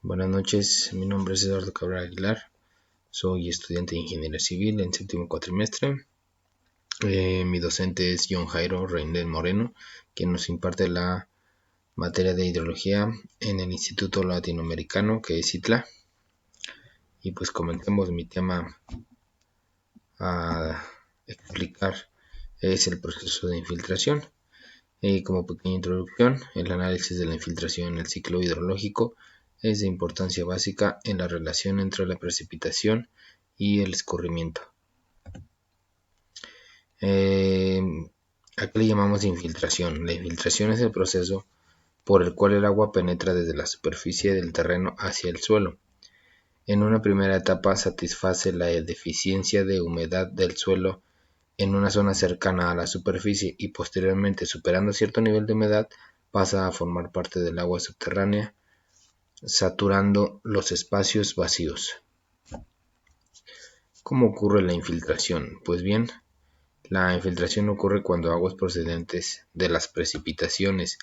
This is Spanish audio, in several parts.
Buenas noches, mi nombre es Eduardo Cabral Aguilar, soy estudiante de Ingeniería Civil en séptimo cuatrimestre. Mi docente es John Jairo Reindel Moreno, quien nos imparte la materia de hidrología en el Instituto Latinoamericano, que es ITLA. Y pues comencemos. Mi tema a explicar es el proceso de infiltración. Como pequeña introducción, el análisis de la infiltración en el ciclo hidrológico es de importancia básica en la relación entre la precipitación y el escurrimiento. ¿A qué le llamamos infiltración? La infiltración es el proceso por el cual el agua penetra desde la superficie del terreno hacia el suelo. En una primera etapa satisface la deficiencia de humedad del suelo en una zona cercana a la superficie y posteriormente, superando cierto nivel de humedad, pasa a formar parte del agua subterránea, saturando los espacios vacíos. ¿Cómo ocurre la infiltración? Pues bien, la infiltración ocurre cuando aguas procedentes de las precipitaciones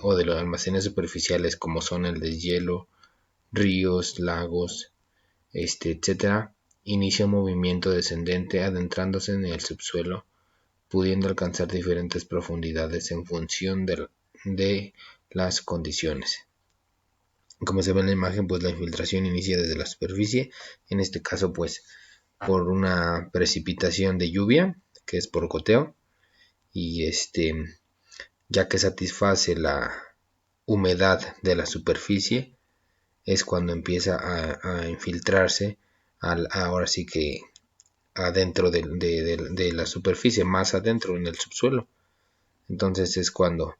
o de los almacenes superficiales, como son el deshielo, ríos, lagos, etc., inicia un movimiento descendente adentrándose en el subsuelo, pudiendo alcanzar diferentes profundidades en función de las condiciones. Como se ve en la imagen, pues la infiltración inicia desde la superficie, en este caso pues por una precipitación de lluvia, que es por goteo, y ya que satisface la humedad de la superficie, es cuando empieza a infiltrarse ahora sí que adentro de la superficie, más adentro en el subsuelo. Entonces es cuando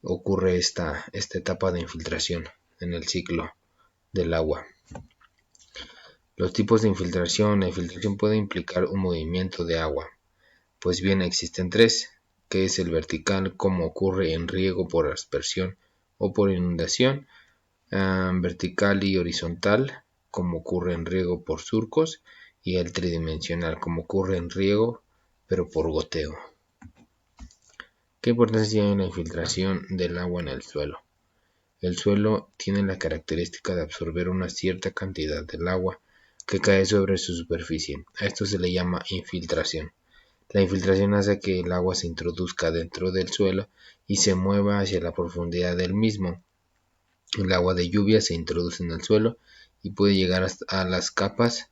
ocurre esta etapa de infiltración en el ciclo del agua. Los tipos de infiltración. La infiltración puede implicar un movimiento de agua. Pues bien, existen tres, que es el vertical, como ocurre en riego por aspersión o por inundación, vertical y horizontal, como ocurre en riego por surcos, y el tridimensional, como ocurre en riego pero por goteo. ¿Qué importancia tiene la infiltración del agua en el suelo? El suelo tiene la característica de absorber una cierta cantidad del agua que cae sobre su superficie. A esto se le llama infiltración. La infiltración hace que el agua se introduzca dentro del suelo y se mueva hacia la profundidad del mismo. El agua de lluvia se introduce en el suelo y puede llegar hasta las capas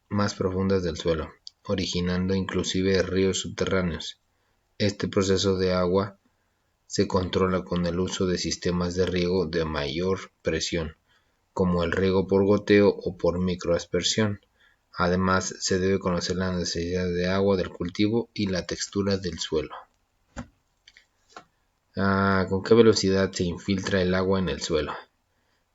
más profundas del suelo, originando inclusive ríos subterráneos. Este proceso de agua se controla con el uso de sistemas de riego de mayor presión, como el riego por goteo o por microaspersión. Además, se debe conocer la necesidad de agua del cultivo y la textura del suelo. ¿Con qué velocidad se infiltra el agua en el suelo?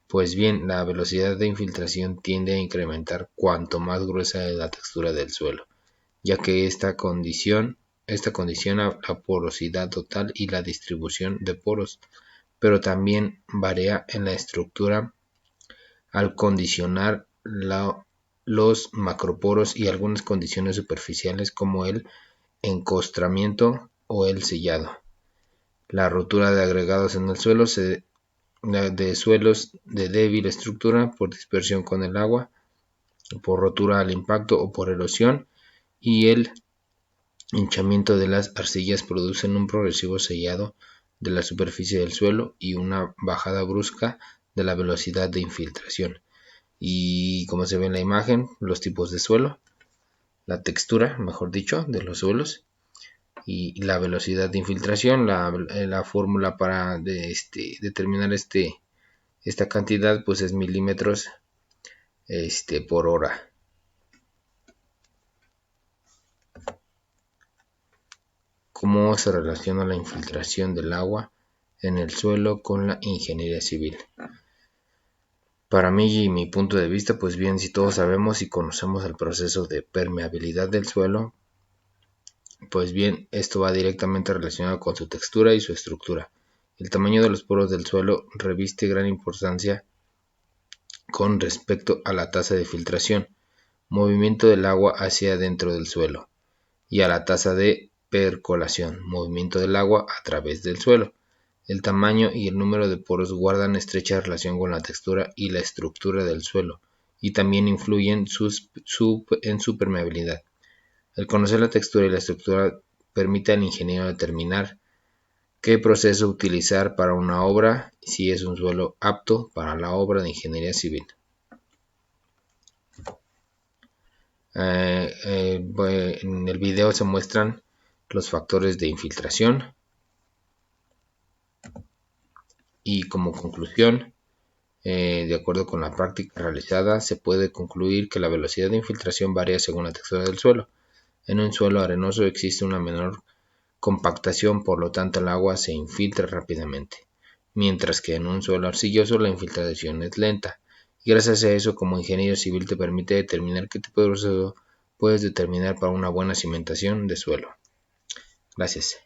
Pues bien, la velocidad de infiltración tiende a incrementar cuanto más gruesa es la textura del suelo, ya que esta condiciona la porosidad total y la distribución de poros, pero también varía en la estructura al condicionar los macroporos y algunas condiciones superficiales como el encostramiento o el sellado. La rotura de agregados en el suelo de suelos de débil estructura por dispersión con el agua, por rotura al impacto o por erosión, y el hinchamiento de las arcillas producen un progresivo sellado de la superficie del suelo y una bajada brusca de la velocidad de infiltración. Y como se ve en la imagen, los tipos de suelo, la textura, mejor dicho, de los suelos, y la velocidad de infiltración. La fórmula para determinar esta cantidad pues es milímetros por hora. ¿Cómo se relaciona la infiltración del agua en el suelo con la ingeniería civil? Para mí y mi punto de vista, pues bien, si todos sabemos y conocemos el proceso de permeabilidad del suelo, pues bien, esto va directamente relacionado con su textura y su estructura. El tamaño de los poros del suelo reviste gran importancia con respecto a la tasa de filtración, movimiento del agua hacia dentro del suelo, y a la tasa de percolación, movimiento del agua a través del suelo. El tamaño y el número de poros guardan estrecha relación con la textura y la estructura del suelo, y también influyen en su permeabilidad. El conocer la textura y la estructura permite al ingeniero determinar qué proceso utilizar para una obra y si es un suelo apto para la obra de ingeniería civil. En el video se muestran los factores de infiltración y como conclusión, de acuerdo con la práctica realizada, se puede concluir que la velocidad de infiltración varía según la textura del suelo. En un suelo arenoso existe una menor compactación, por lo tanto el agua se infiltra rápidamente, mientras que en un suelo arcilloso la infiltración es lenta. Y gracias a eso, como ingeniero civil, te permite determinar qué tipo de proceso puedes determinar para una buena cimentación de suelo. Gracias.